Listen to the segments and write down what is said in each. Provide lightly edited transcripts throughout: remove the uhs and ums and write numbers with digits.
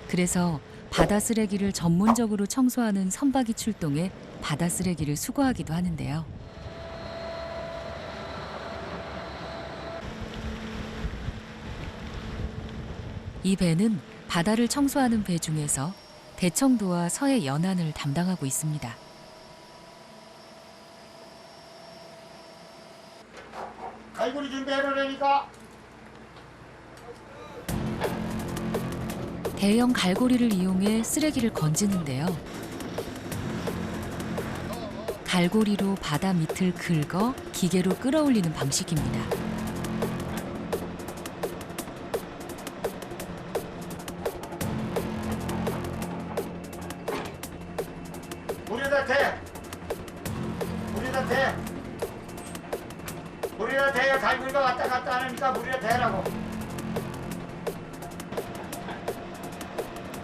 그래서 바다 쓰레기를 전문적으로 청소하는 선박이 출동해 바다 쓰레기를 수거하기도 하는데요. 이 배는 바다를 청소하는 배 중에서 대청도와 서해 연안을 담당하고 있습니다. 갈고리 준비해놓으라니까. 대형 갈고리를 이용해 쓰레기를 건지는데요. 갈고리로 바다 밑을 긁어 기계로 끌어올리는 방식입니다. 물에다 대. 물에다 대. 물에다 대야 갈고리가 왔다 갔다 하니까 물에다 대라고.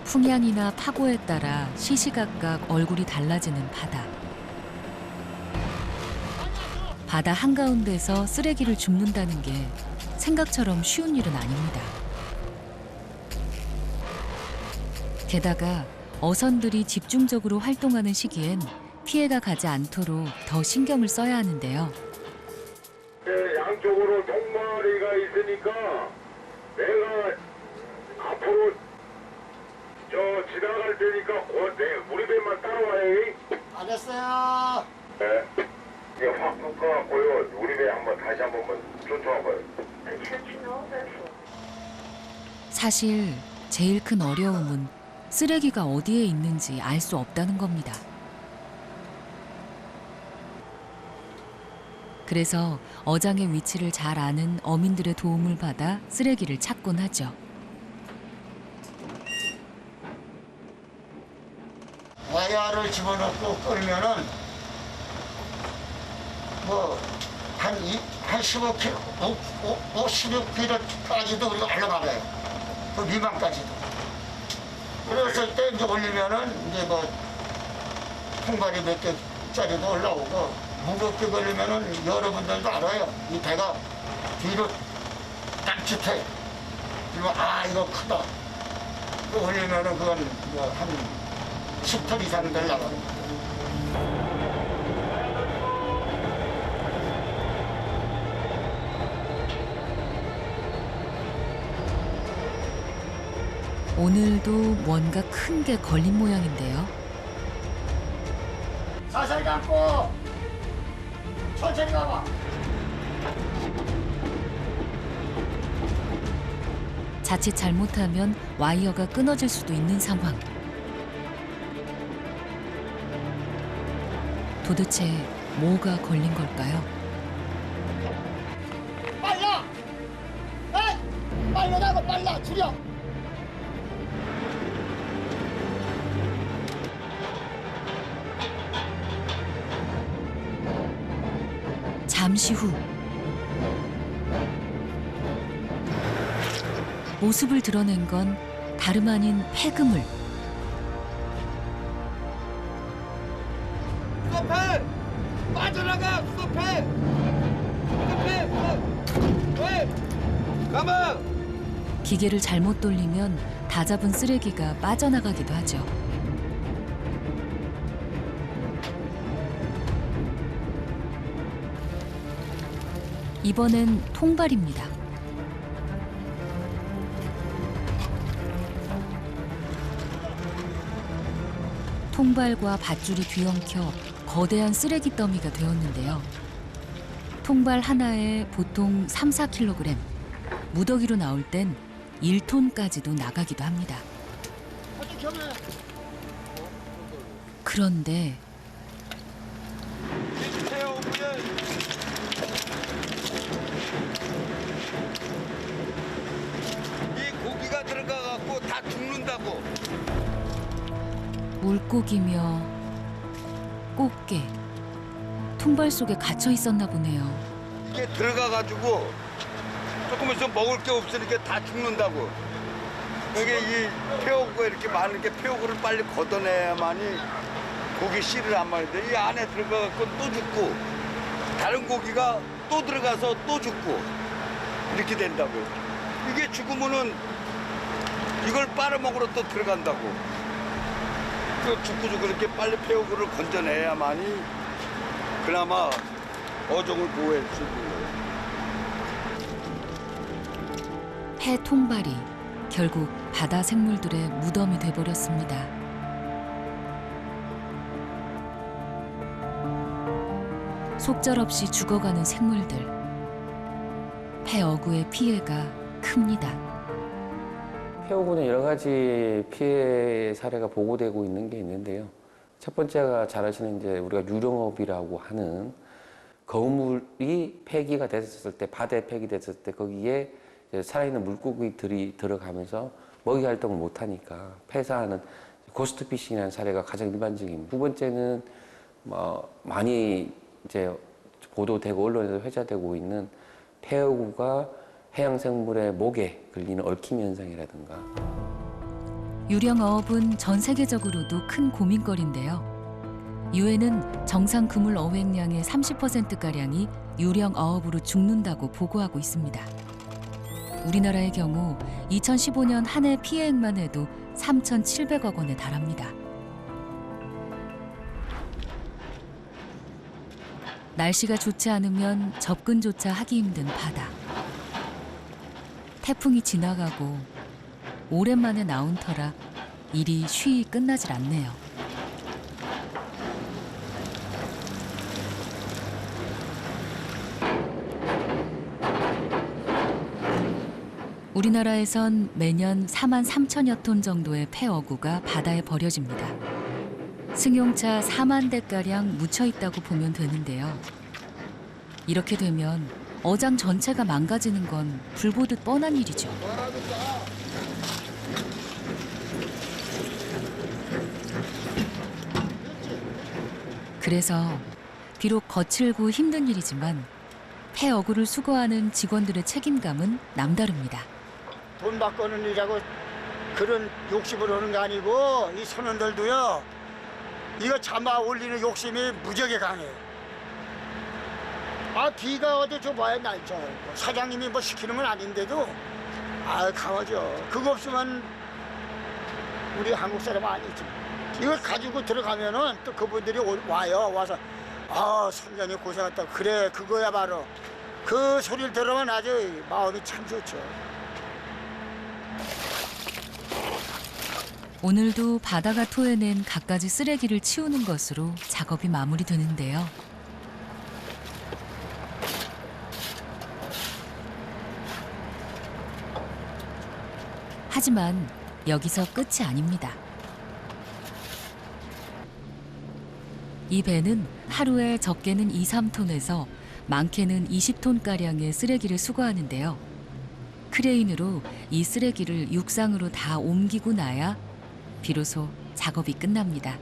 풍향이나 파고에 따라 시시각각 얼굴이 달라지는 바다. 바다 한가운데서 쓰레기를 줍는다는 게 생각처럼 쉬운 일은 아닙니다. 게다가 어선들이 집중적으로 활동하는 시기엔 피해가 가지 않도록 더 신경을 써야 하는데요. 양쪽으로 통마리가 있으니까 내가 앞으로 지나갈 테니까 우리 배만 따라와요. 알았어요. 네. 이게 확 묶어갖고요. 우리 배 한번 다시 한 번만 쫓아와봐요. 사실 제일 큰 어려움은 쓰레기가 어디에 있는지 알 수 없다는 겁니다. 그래서 어장의 위치를 잘 아는 어민들의 도움을 받아 쓰레기를 찾곤 하죠. 와이어를 집어넣고 끌면은 한 15km, 16km까지도 우리가 올라가요. 그 미만까지도. 그랬을 때 이제 올리면은 이제 통발이 몇 개짜리도 올라오고 무겁게 걸리면은 여러분들도 알아요. 이 배가 뒤로 딴짓해. 그러면 이거 크다. 그 올리면은 그건 한 10톤 이상 되려고. 오늘도 뭔가 큰 게 걸린 모양인데요. 살살 감고 천천히 가봐. 자칫 잘못하면 와이어가 끊어질 수도 있는 상황. 도대체 뭐가 걸린 걸까요? 빨라! 에이! 빨라라고 빨라! 줄여! 잠시 후 모습을 드러낸 건 다름 아닌 폐그물. 스톱해! 빠져나가! 스톱해! 스톱해! 왜? 가만! 기계를 잘못 돌리면 다 잡은 쓰레기가 빠져나가기도 하죠. 이번엔 통발입니다. 통발과 밧줄이 뒤엉켜 거대한 쓰레기 더미가 되었는데요. 통발 하나에 보통 3, 4kg, 무더기로 나올 땐 1톤까지도 나가기도 합니다. 그런데 이 고기가 들어가갖고 다 죽는다고. 물고기며 꽃게, 통발 속에 갇혀 있었나 보네요. 이게 들어가가지고 조금 있으면 먹을 게 없으니까 다 죽는다고. 이게 이 폐옥가 이렇게 많은 게 폐옥을 빨리 걷어내야만이 고기 씨를 안 마는데 이 안에 들어가갖고 또 죽고 다른 고기가 또 들어가서 또 죽고 이렇게 된다고요. 이게 죽으면은 이걸 빨아먹으러 또 들어간다고. 그 죽고 그렇게 빨리 폐허구를 건져내야만이 그나마 어종을 보호할 수 있는 거예요. 폐 통발이 결국 바다 생물들의 무덤이 돼버렸습니다. 속절없이 죽어가는 생물들. 폐어구의 피해가 큽니다. 폐허구는 여러 가지 피해 사례가 보고되고 있는 게 있는데요. 첫 번째가 잘 아시는 이제 우리가 유령업이라고 하는 거물이 폐기가 됐을 때, 바다에 폐기됐을 때 거기에 이제 살아있는 물고기들이 들어가면서 먹이 활동을 못하니까 폐사하는 고스트 피싱이라는 사례가 가장 일반적입니다. 두 번째는 많이 이제 보도되고 언론에서 회자되고 있는 폐허구가 해양 생물의 목에 걸리는 얽힘 현상이라든가. 유령어업은 전 세계적으로도 큰 고민거리인데요. 유엔은 정상 그물 어획량의 30%가량이 유령어업으로 죽는다고 보고하고 있습니다. 우리나라의 경우 2015년 한 해 피해액만 해도 3,700억 원에 달합니다. 날씨가 좋지 않으면 접근조차 하기 힘든 바다. 태풍이 지나가고 오랜만에 나온 터라 일이 쉬이 끝나질 않네요. 우리나라에선 매년 4만 3천여 톤 정도의 폐어구가 바다에 버려집니다. 승용차 4만 대가량 묻혀 있다고 보면 되는데요. 이렇게 되면 어장 전체가 망가지는 건 불보듯 뻔한 일이죠. 그래서 비록 거칠고 힘든 일이지만 폐어구를 수거하는 직원들의 책임감은 남다릅니다. 돈 바꾸는 일이라고 그런 욕심으로 하는 거 아니고 이 선원들도요. 이거 잡아 올리는 욕심이 무지하게 강해요. 비가 어디 줘봐야 날죠. 사장님이 뭐 시키는 건 아닌데도 강하죠. 그거 없으면 우리 한국 사람 아니지. 이걸 가지고 들어가면은 또 그분들이 와서 선장님 고생했다. 그래 그거야 바로. 그 소리를 들으면 아주 마음이 참 좋죠. 오늘도 바다가 토해낸 갖가지 쓰레기를 치우는 것으로 작업이 마무리되는데요. 하지만 여기서 끝이 아닙니다. 이 배는 하루에 적게는 2, 3톤에서 많게는 20톤가량의 쓰레기를 수거하는데요. 크레인으로 이 쓰레기를 육상으로 다 옮기고 나야 비로소 작업이 끝납니다.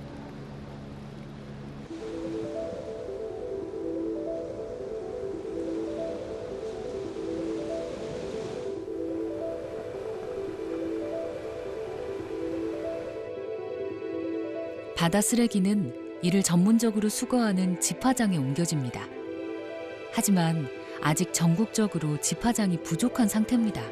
바다 쓰레기는 이를 전문적으로 수거하는 집화장에 옮겨집니다. 하지만 아직 전국적으로 집화장이 부족한 상태입니다.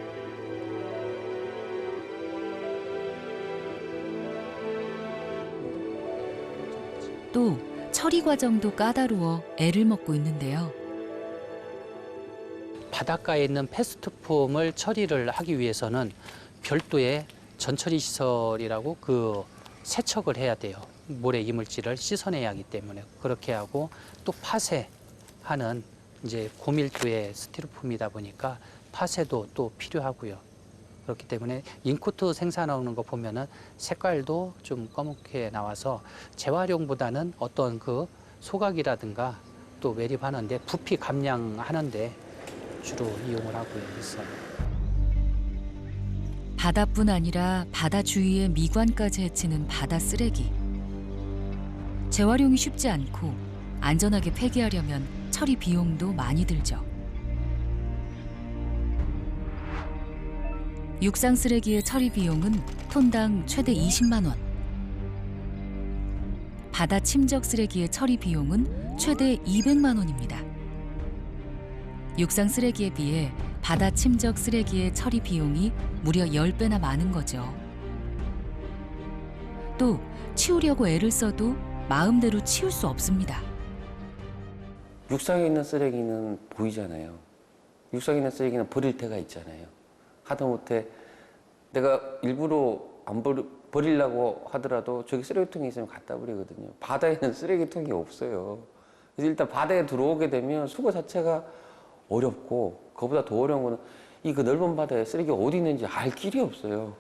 또 처리 과정도 까다로워 애를 먹고 있는데요. 바닷가에 있는 패스트폼을 처리를 하기 위해서는 별도의 전처리 시설이라고 그 세척을 해야 돼요. 모래 이물질을 씻어내야 하기 때문에 그렇게 하고 또 파쇄하는 이제 고밀도의 스티로폼이다 보니까 파쇄도 또 필요하고요. 그렇기 때문에 잉코트 생산하는 거 보면은 색깔도 좀 검게 나와서 재활용보다는 어떤 그 소각이라든가 또 매립하는데 부피 감량하는데 주로 이용을 하고 있어요. 바다뿐 아니라 바다 주위의 미관까지 해치는 바다 쓰레기. 재활용이 쉽지 않고 안전하게 폐기하려면 처리 비용도 많이 들죠. 육상 쓰레기의 처리 비용은 톤당 최대 20만 원. 바다 침적 쓰레기의 처리 비용은 최대 200만 원입니다. 육상 쓰레기에 비해 바다 침적 쓰레기의 처리 비용이 무려 10배나 많은 거죠. 또 치우려고 애를 써도 마음대로 치울 수 없습니다. 육상에 있는 쓰레기는 보이잖아요. 육상에 있는 쓰레기는 버릴 때가 있잖아요. 하다못해 내가 일부러 안 버리려고 하더라도 저기 쓰레기통이 있으면 갖다 버리거든요. 바다에는 쓰레기통이 없어요. 그래서 일단 바다에 들어오게 되면 수거 자체가 어렵고, 그보다 더 어려운 거는 이 그 넓은 바다에 쓰레기가 어디 있는지 알 길이 없어요.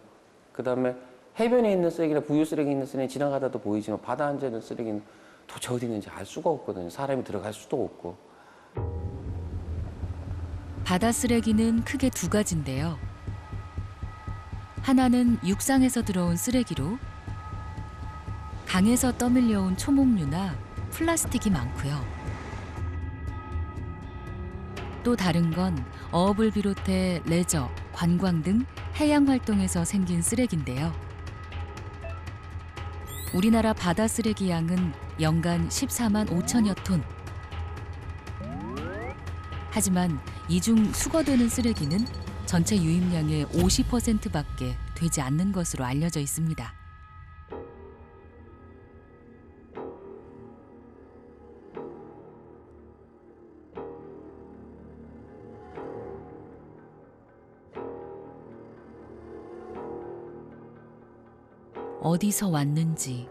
그 다음에 해변에 있는 쓰레기나 부유 쓰레기 있는 쓰레기 지나가다도 보이지만 바다 안에 있는 쓰레기는 도대체 어디 있는지 알 수가 없거든요. 사람이 들어갈 수도 없고. 바다 쓰레기는 크게 두 가지인데요. 하나는 육상에서 들어온 쓰레기로 강에서 떠밀려온 초목류나 플라스틱이 많고요. 또 다른 건 어업을 비롯해 레저, 관광 등 해양 활동에서 생긴 쓰레기인데요. 우리나라 바다 쓰레기 양은 연간 14만 5천여 톤. 하지만 이 중 수거되는 쓰레기는 전체 유입량의 50%밖에 되지 않는 것으로 알려져 있습니다. 어디서 왔는지,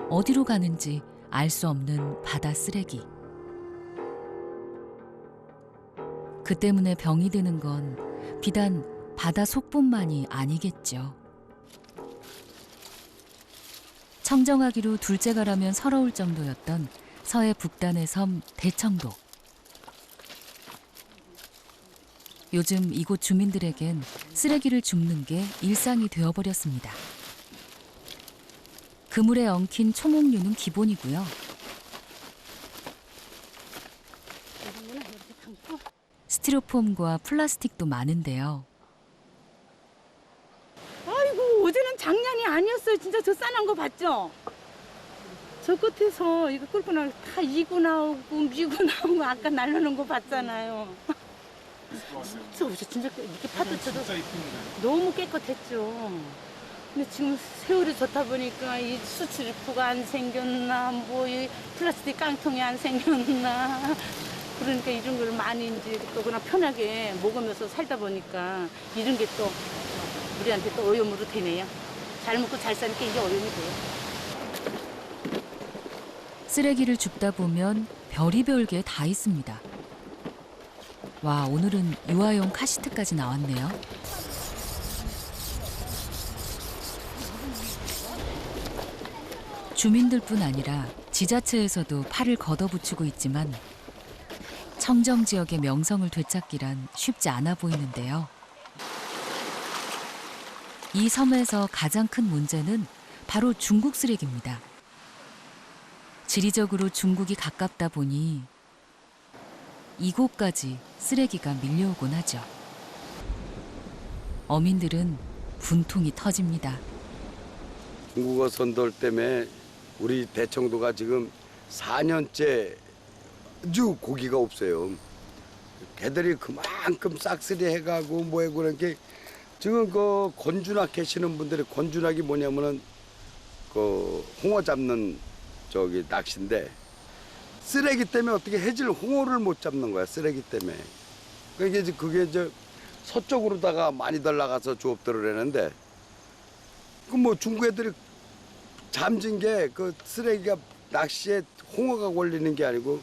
어디로 가는지 알 수 없는 바다 쓰레기. 그 때문에 병이 드는 건 비단 바다 속뿐만이 아니겠죠. 청정하기로 둘째가라면 서러울 정도였던 서해 북단의 섬 대청도. 요즘 이곳 주민들에겐 쓰레기를 줍는 게 일상이 되어버렸습니다. 그물에 엉킨 초목류는 기본이고요. 스티로폼과 플라스틱도 많은데요. 아이고, 어제는 장난이 아니었어요. 진짜 저 싸난 거 봤죠? 저 끝에서 이거 끌고 나오고 다 이고 나오고 미고 나오고 아까 날라놓은 거 봤잖아요. 저 진짜 이렇게 파도 쳐도 너무 깨끗했죠. 근데 지금 세월이 좋다 보니까 이 수출입구가 안 생겼나, 뭐 이 플라스틱 깡통이 안 생겼나. 그러니까 이런 걸 많이 이제 또 그냥 편하게 먹으면서 살다 보니까 이런 게 또 우리한테 또 오염으로 되네요. 잘 먹고 잘 사니까 이게 오염이 돼요. 쓰레기를 줍다 보면 별의별 게 다 있습니다. 와, 오늘은 유아용 카시트까지 나왔네요. 주민들뿐 아니라 지자체에서도 팔을 걷어붙이고 있지만 청정 지역의 명성을 되찾기란 쉽지 않아 보이는데요. 이 섬에서 가장 큰 문제는 바로 중국 쓰레기입니다. 지리적으로 중국이 가깝다 보니 이곳까지 쓰레기가 밀려오곤 하죠. 어민들은 분통이 터집니다. 중국어 선돌 때문에 우리 대청도가 지금 4년째 아주 고기가 없어요. 개들이 그만큼 싹쓸이 해가고 뭐해 그런 게 지금 그 건주낙 계시는 분들이 건주낙이 뭐냐면은 그 홍어 잡는 저기 낚시인데 쓰레기 때문에 어떻게 해질 홍어를 못 잡는 거야, 쓰레기 때문에. 그게 이제 서쪽으로다가 많이들 나가서 조업들을 했는데 그 뭐 중국 애들이 잠진 게 그 쓰레기가 낚시에 홍어가 걸리는 게 아니고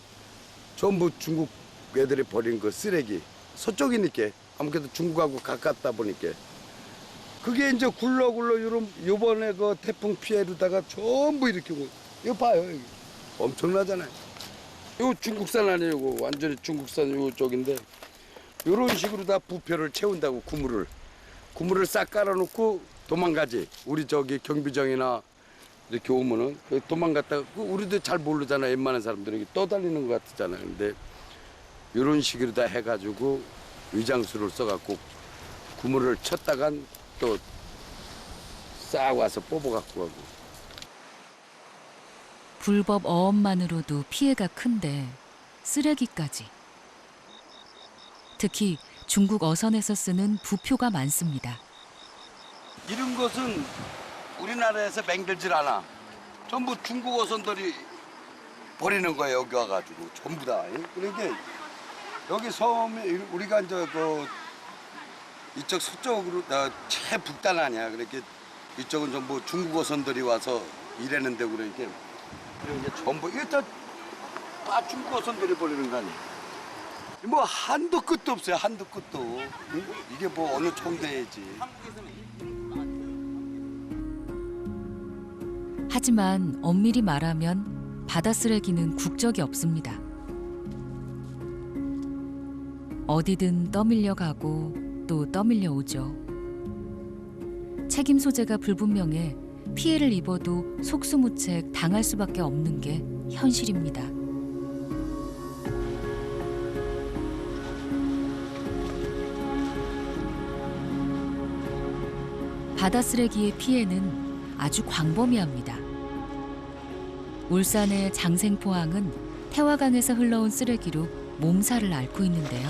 전부 중국 애들이 버린 그 쓰레기. 서쪽이니까 아무래도 중국하고 가깝다 보니까 그게 이제 굴러굴러 요번에 그 태풍 피해로다가 전부 이렇게 이거 봐요, 여기. 엄청나잖아요. 이거 중국산 아니에요. 이거 완전히 중국산 요쪽인데 이런 식으로 다 부표를 채운다고 구물을 싹 깔아놓고 도망가지. 우리 저기 경비정이나 이렇게 오면은 도망갔다가 우리도 잘 모르잖아. 웬만한 사람들이 떠달리는 것 같잖아요. 근데 이런 식으로 다 해가지고 위장수를 써갖고 구물을 쳤다간 또 싹 와서 뽑아갖고 가고. 불법 어업만으로도 피해가 큰데 쓰레기까지. 특히 중국 어선에서 쓰는 부표가 많습니다. 이런 것은 우리나라에서 맹들질 않아. 전부 중국 어선들이 버리는 거예요, 여기 와가지고. 전부 다. 그러니까 여기 섬에 우리가 이제 그 이쪽 서쪽으로 최북단 아니야. 그렇게 이쪽은 전부 중국 어선들이 와서 일하는데 그러니까 이제 전부 이게 다 중국 어선들이 버리는 거 아니야. 뭐 한도 끝도 없어요. 한도 끝도. 응? 이게 뭐 어느 총대지. 하지만 엄밀히 말하면 바다 쓰레기는 국적이 없습니다. 어디든 떠밀려 가고 또 떠밀려 오죠. 책임 소재가 불분명해 피해를 입어도 속수무책 당할 수밖에 없는 게 현실입니다. 바다 쓰레기의 피해는 아주 광범위합니다. 울산의 장생포항은 태화강에서 흘러온 쓰레기로 몸살을 앓고 있는데요.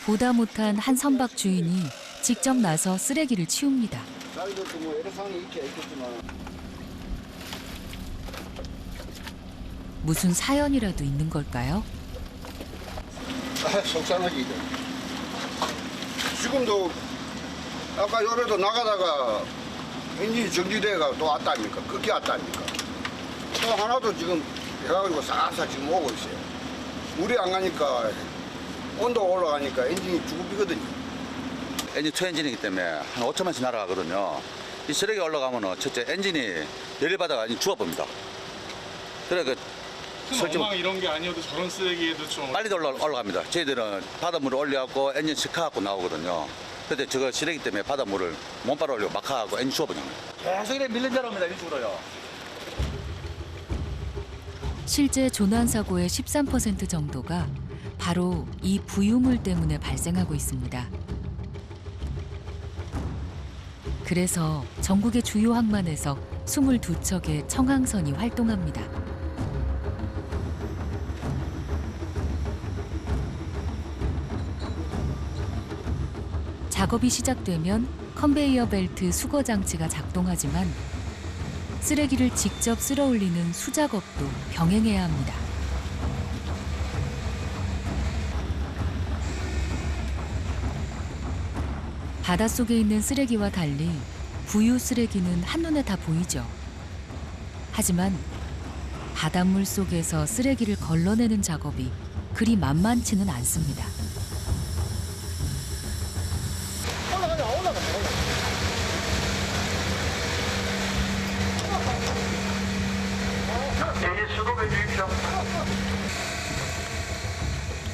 보다 못한 한 선박 주인이 직접 나서 쓰레기를 치웁니다. 무슨 사연이라도 있는 걸까요? 속상하지. 지금도 아까 요래도 나가다가 엔진이 정지돼가 또 왔다니까. 그게 왔다니까. 또 하나도 지금 해가지고 싹싹 지금 오고 있어요. 물이 안 가니까 온도가 올라가니까 엔진이 죽음이거든요. 엔진 투엔진이기 때문에 한 5천만씩 날아가거든요. 이 쓰레기 올라가면 첫째 엔진이 열이 받아가 죽어봅니다. 그래 엉망 이런 게 아니어도 저런 쓰레기에도 좀 빨리 올라갑니다. 저희들은 바닷물을 올려갖고 엔진 식혀갖고 나오거든요. 근데 저거 쓰레기 때문에 바닷물을 몸바로 올리고 막아갖고 엔진 죽어버리는 거예요. 계속 이렇게 밀린 대로 옵니다. 이쪽으로요. 실제 조난 사고의 13% 정도가 바로 이 부유물 때문에 발생하고 있습니다. 그래서 전국의 주요 항만에서 22척의 청항선이 활동합니다. 작업이 시작되면 컨베이어 벨트 수거 장치가 작동하지만 쓰레기를 직접 쓸어 올리는 수작업도 병행해야 합니다. 바닷속에 있는 쓰레기와 달리 부유 쓰레기는 한눈에 다 보이죠. 하지만 바닷물 속에서 쓰레기를 걸러내는 작업이 그리 만만치는 않습니다.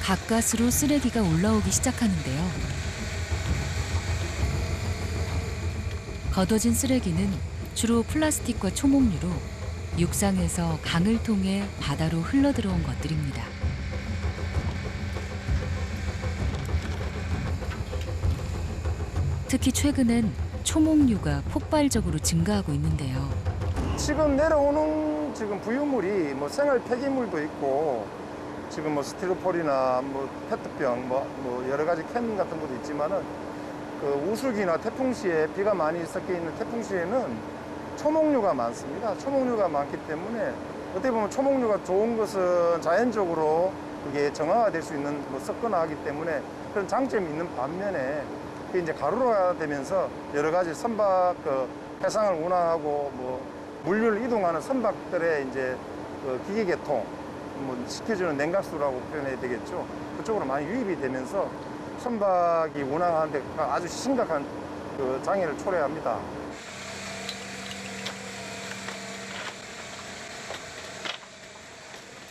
가까스로 쓰레기가 올라오기 시작하는데요. 걷어진 쓰레기는 주로 플라스틱과 초목류로 육상에서 강을 통해 바다로 흘러들어온 것들입니다. 특히 최근엔 초목류가 폭발적으로 증가하고 있는데요. 지금 내려오는 부유물이 생활 폐기물도 있고 지금 스티로폴이나 페트병 여러 가지 캔 같은 것도 있지만은 그 우수기나 태풍 시에 비가 많이 섞여 있는 태풍 시에는 초목류가 많습니다. 초목류가 많기 때문에 어떻게 보면 초목류가 좋은 것은 자연적으로 그게 정화가 될 수 있는 섞거나 하기 때문에 그런 장점이 있는 반면에 그게 이제 가루가 되면서 여러 가지 선박 해상을 운항하고 물류를 이동하는 선박들의 이제 기계 개통 시켜주는 냉각수라고 표현해야 되겠죠. 그쪽으로 많이 유입이 되면서 선박이 운항하는데 아주 심각한 장애를 초래합니다.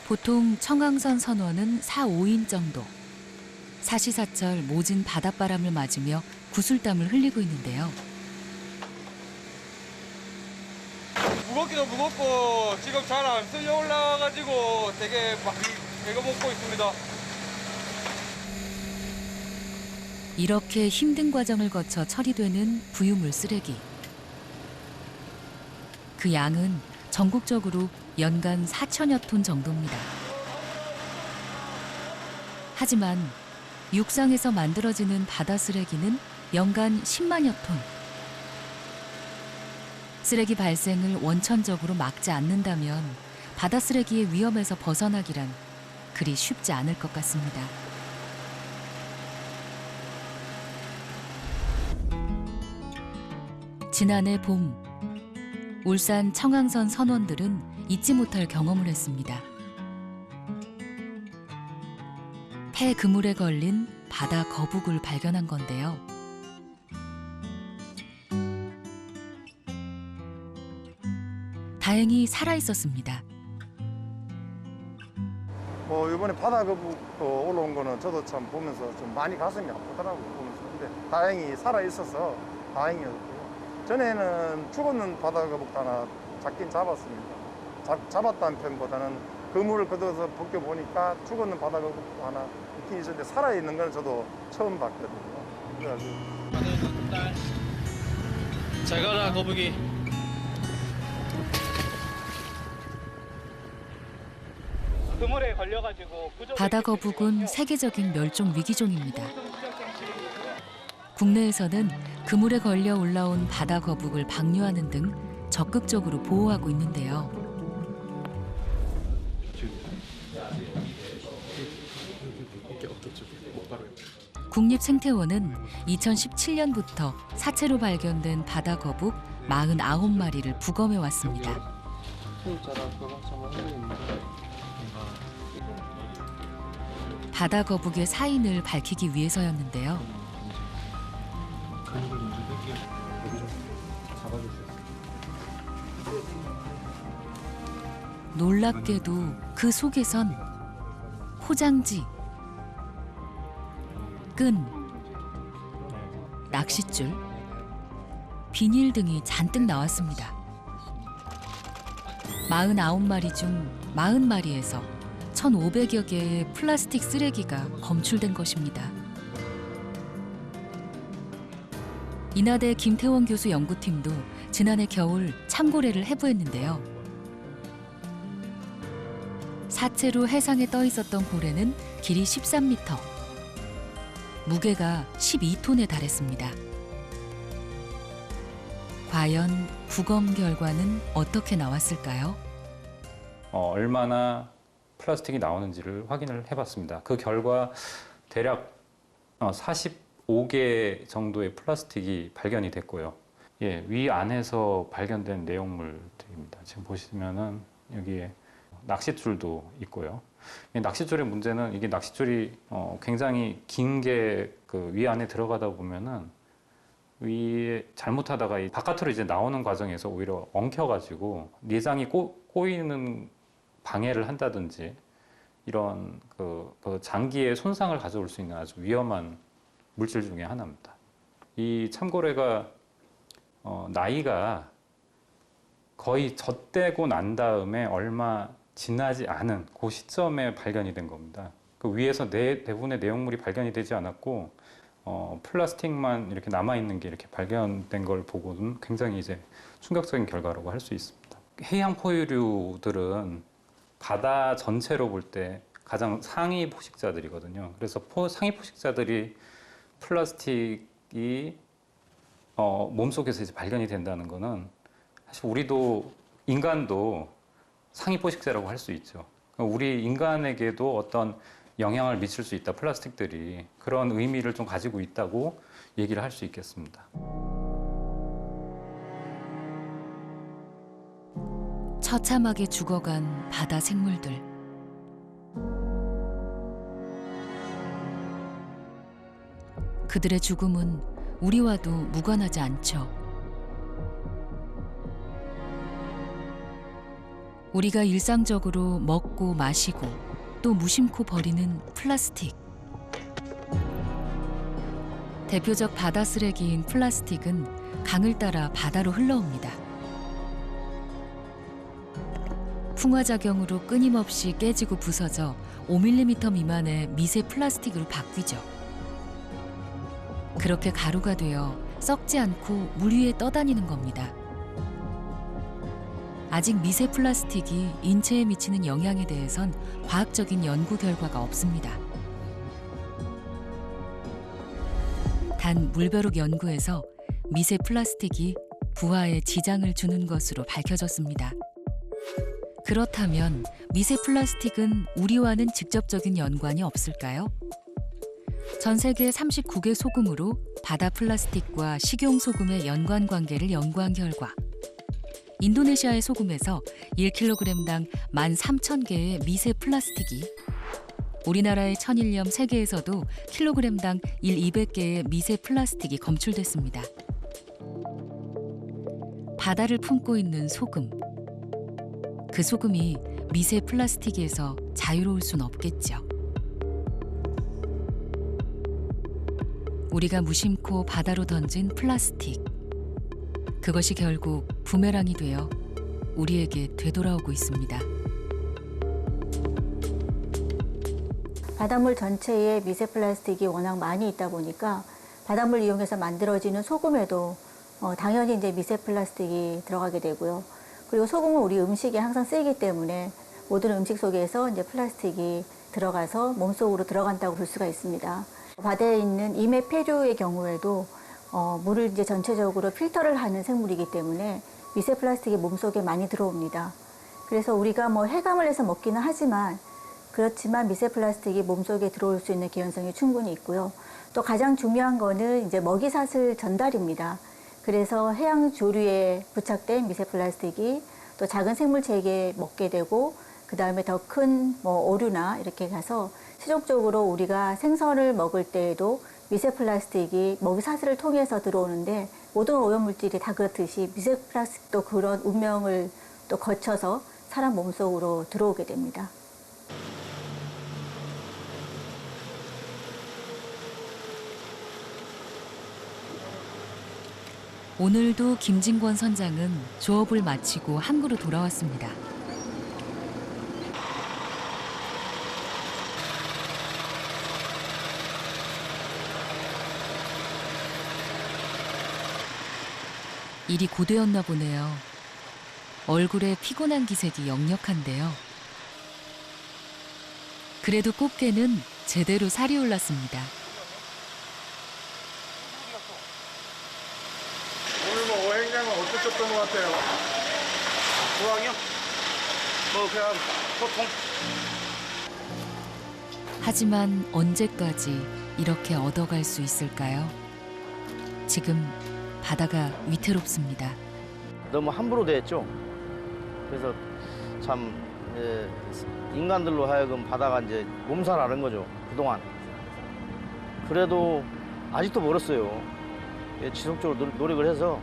보통 청항선 선원은 4, 5인 정도. 사시사철 모진 바닷바람을 맞으며 구슬땀을 흘리고 있는데요. 무겁기도 무겁고 지금 잘 안 쓸려 올라가가지고 되게 많이 배고먹고 있습니다. 이렇게 힘든 과정을 거쳐 처리되는 부유물 쓰레기. 그 양은 전국적으로 연간 4천여 톤 정도입니다. 하지만 육상에서 만들어지는 바다 쓰레기는 연간 10만여 톤. 쓰레기 발생을 원천적으로 막지 않는다면 바다 쓰레기의 위험에서 벗어나기란 그리 쉽지 않을 것 같습니다. 지난해 봄, 울산 청항선 선원들은 잊지 못할 경험을 했습니다. 폐 그물에 걸린 바다 거북을 발견한 건데요. 다행히 살아 있었습니다. 이번에 바다 거북 올라온 거는 저도 참 보면서 좀 많이 가슴이 아프더라고요. 보면서. 근데 다행히 살아 있어서 다행이었고요. 전에는 죽었는 바다 거북도 하나 잡긴 잡았습니다. 잡았다는 편보다는 그물을 걷어서 벗겨보니까 죽었는 바다 거북도 하나 있긴 있었는데 살아있는 건 저도 처음 봤거든요. 그래가지고. 잘 가라 거북이. 그물에 걸려가지고 바다 거북은 세계적인 멸종 위기종입니다. 국내에서는 그물에 걸려 올라온 바다 거북을 방류하는 등 적극적으로 보호하고 있는데요. 국립생태원은 2017년부터 사체로 발견된 바다 거북 49마리를 부검해 왔습니다. 바다 거북의 사인을 밝히기 위해서였는데요. 놀랍게도 그 속에선 포장지, 끈, 낚싯줄, 비닐 등이 잔뜩 나왔습니다. 49마리 중 40마리에서 1,500여 개의 플라스틱 쓰레기가 검출된 것입니다. 인하대 김태원 교수 연구팀도 지난해 겨울 참고래를 해부했는데요. 사체로 해상에 떠 있었던 고래는 길이 13m, 무게가 12톤에 달했습니다. 과연 부검 결과는 어떻게 나왔을까요? 얼마나 플라스틱이 나오는지를 확인을 해봤습니다. 그 결과 대략 45개 정도의 플라스틱이 발견이 됐고요. 예, 위 안에서 발견된 내용물들입니다. 지금 보시면은 여기에 낚싯줄도 있고요. 낚싯줄의 문제는 이게 낚싯줄이 굉장히 긴 게 그 위 안에 들어가다 보면은 위에 잘못하다가 이 바깥으로 이제 나오는 과정에서 오히려 엉켜가지고 내장이 꼬이는 방해를 한다든지 이런 그 장기에 손상을 가져올 수 있는 아주 위험한 물질 중에 하나입니다. 이 참고래가 나이가 거의 젖대고 난 다음에 얼마 지나지 않은 그 시점에 발견이 된 겁니다. 그 위에서 대부분의 내용물이 발견이 되지 않았고 플라스틱만 이렇게 남아있는 게 이렇게 발견된 걸 보고는 굉장히 이제 충격적인 결과라고 할 수 있습니다. 해양 포유류들은 바다 전체로 볼 때 가장 상위 포식자들이거든요. 그래서 상위 포식자들이 플라스틱이 몸속에서 이제 발견이 된다는 거는 사실 우리도 인간도 상위 포식자라고 할 수 있죠. 우리 인간에게도 어떤 영향을 미칠 수 있다, 플라스틱들이. 그런 의미를 좀 가지고 있다고 얘기를 할 수 있겠습니다. 처참하게 죽어간 바다 생물들. 그들의 죽음은 우리와도 무관하지 않죠. 우리가 일상적으로 먹고 마시고 또 무심코 버리는 플라스틱. 대표적 바다 쓰레기인 플라스틱은 강을 따라 바다로 흘러옵니다. 풍화작용으로 끊임없이 깨지고 부서져 5mm 미만의 미세 플라스틱으로 바뀌죠. 그렇게 가루가 되어 썩지 않고 물 위에 떠다니는 겁니다. 아직 미세 플라스틱이 인체에 미치는 영향에 대해선 과학적인 연구 결과가 없습니다. 단 물벼룩 연구에서 미세 플라스틱이 부화에 지장을 주는 것으로 밝혀졌습니다. 그렇다면 미세 플라스틱은 우리와는 직접적인 연관이 없을까요? 전 세계 39개 소금으로 바다 플라스틱과 식용 소금의 연관 관계를 연구한 결과 인도네시아의 소금에서 1kg당 13,000개의 미세 플라스틱이 우리나라의 천일염 세계에서도 킬로그램당 200개의 미세 플라스틱이 검출됐습니다. 바다를 품고 있는 소금. 그 소금이 미세 플라스틱에서 자유로울 순 없겠죠. 우리가 무심코 바다로 던진 플라스틱. 그것이 결국 부메랑이 되어 우리에게 되돌아오고 있습니다. 바닷물 전체에 미세 플라스틱이 워낙 많이 있다 보니까 바닷물 이용해서 만들어지는 소금에도 당연히 이제 미세 플라스틱이 들어가게 되고요. 그리고 소금은 우리 음식에 항상 쓰이기 때문에 모든 음식 속에서 이제 플라스틱이 들어가서 몸속으로 들어간다고 볼 수가 있습니다. 바다에 있는 이메페류의 경우에도 물을 이제 전체적으로 필터를 하는 생물이기 때문에 미세 플라스틱이 몸속에 많이 들어옵니다. 그래서 우리가 뭐 해감을 해서 먹기는 하지만 그렇지만 미세 플라스틱이 몸속에 들어올 수 있는 개연성이 충분히 있고요. 또 가장 중요한 거는 이제 먹이사슬 전달입니다. 그래서 해양 조류에 부착된 미세 플라스틱이 또 작은 생물체에게 먹게 되고 그 다음에 더 큰 뭐 어류나 이렇게 가서 최종적으로 우리가 생선을 먹을 때에도 미세 플라스틱이 먹이사슬을 통해서 들어오는데 모든 오염물질이 다 그렇듯이 미세 플라스틱도 그런 운명을 또 거쳐서 사람 몸속으로 들어오게 됩니다. 오늘도 김진권 선장은 조업을 마치고 항구로 돌아왔습니다. 일이 고되었나 보네요. 얼굴에 피곤한 기색이 역력한데요. 그래도 꽃게는 제대로 살이 올랐습니다. 오늘 뭐 어행량은 어떠셨던 것 같아요? 부항이요? 뭐 그냥 보통. 하지만 언제까지 이렇게 얻어갈 수 있을까요? 지금 바다가 위태롭습니다. 너무 함부로 대했죠. 그래서 참 인간들로 하여금 바다가 이제 몸살하는 거죠. 그동안. 그래도 아직도 멀었어요. 지속적으로 노력을 해서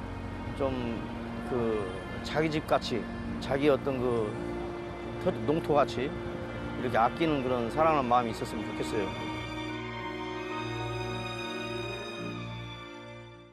좀 그 자기 집 같이 자기 어떤 그 농토 같이 이렇게 아끼는 그런 사랑하는 마음이 있었으면 좋겠어요.